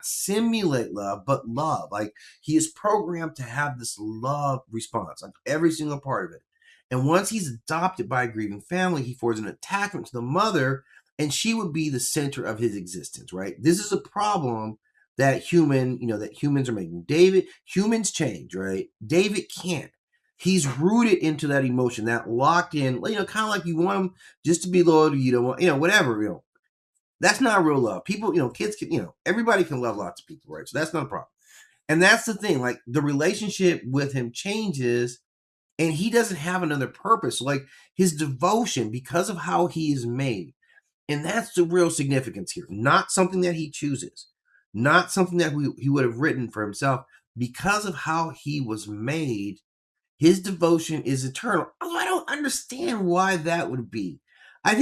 simulate love, but love. Like, he is programmed to have this love response, like every single part of it. And once he's adopted by a grieving family, he forms an attachment to the mother, and she would be the center of his existence, right? This is a problem that humans are making. Humans change, right? David can't. He's rooted into that emotion, that locked in, kind of like you want him just to be loyal to you, don't want, whatever, that's not real love. People, kids can, everybody can love lots of people, right? So that's not a problem. And that's the thing, like, the relationship with him changes, and he doesn't have another purpose. Like, his devotion, because of how he is made, and that's the real significance here. Not something that he chooses, not something that he would have written for himself. Because of how he was made, his devotion is eternal. Although I don't understand why that would be. I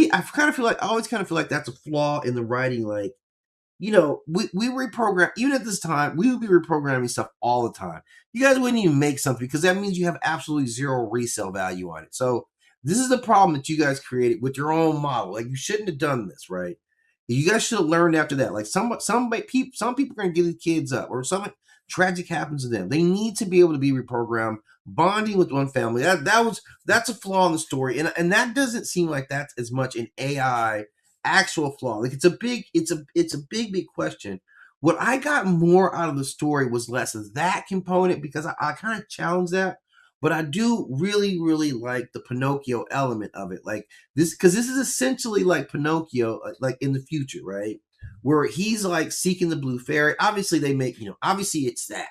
always kind of feel like that's a flaw in the writing. Like, we reprogram, even at this time, we would be reprogramming stuff all the time. You guys wouldn't even make something because that means you have absolutely zero resale value on it. So this is the problem that you guys created with your own model. Like, you shouldn't have done this, right? You guys should have learned after that. Like, some people are going to give the kids up, or something tragic happens to them. They need to be able to be reprogrammed, bonding with one family. That's a flaw in the story, and that doesn't seem like that's as much an AI actual flaw. Like, it's a big question. What I got more out of the story was less of that component, because I kind of challenge that, but I do really, really like the Pinocchio element of it. Like, this, because this is essentially like Pinocchio, like in the future, right? Where he's like seeking the blue fairy. Obviously, they make, obviously it's that.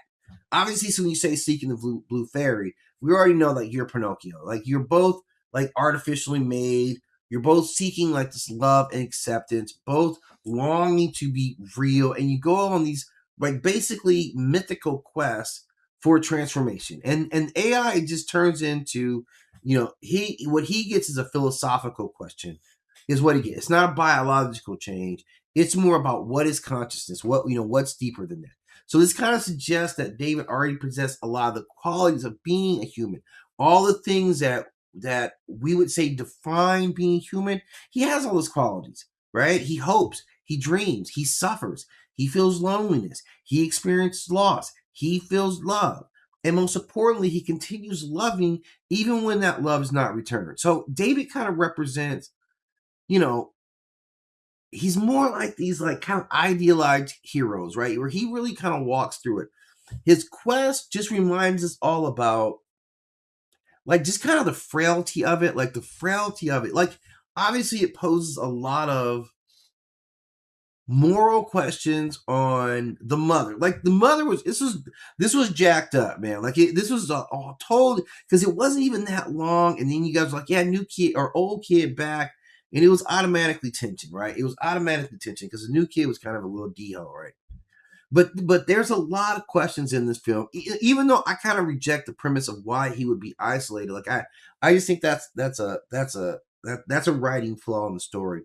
Obviously, so when you say seeking the blue fairy, we already know that you're Pinocchio. Like, you're both like artificially made. You're both seeking like this love and acceptance, both longing to be real, and you go on these like basically mythical quests for transformation. And AI just turns into, what he gets is a philosophical question, is what he gets. It's not a biological change. It's more about what is consciousness, what's deeper than that. So this kind of suggests that David already possessed a lot of the qualities of being a human, all the things that we would say define being human. He has all those qualities, right? He hopes, he dreams, he suffers, he feels loneliness, he experiences loss, he feels love, and most importantly, he continues loving even when that love is not returned. So David kind of represents, he's more like these like kind of idealized heroes, right? Where he really kind of walks through it. His quest just reminds us all about, like, just kind of the frailty of it, Like, obviously, it poses a lot of moral questions on the mother. Like, the mother this was jacked up, man. Like, this was all told, because it wasn't even that long, and then you guys were like, yeah, new kid or old kid back, and it was automatically tension, right? It was automatically tension because the new kid was kind of a little d-ho, right? But there's a lot of questions in this film, even though I kind of reject the premise of why he would be isolated. Like, I just think that's a writing flaw in the story.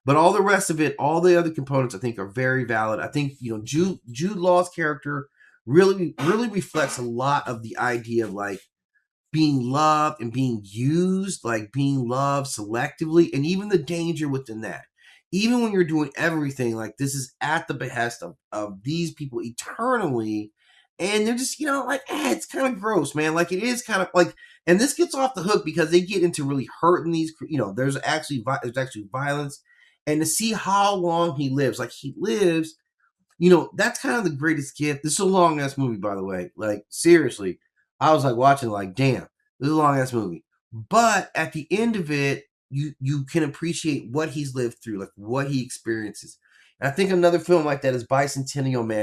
But all the rest of it, all the other components, I think are very valid. I think, Jude Law's character really, really reflects a lot of the idea of like being loved and being used, like being loved selectively, and even the danger within that. Even when you're doing everything, like, this is at the behest of these people eternally, and they're just, like, it's kind of gross, man. Like, it is kind of like, and this gets off the hook because they get into really hurting these, there's actually violence, and to see how long he lives, like, he lives, that's kind of the greatest gift. This is a long ass movie, by the way. Like, seriously, I was like watching, like, damn, this is a long ass movie. But at the end of it, you can appreciate what he's lived through, like what he experiences. And I think another film like that is Bicentennial Man.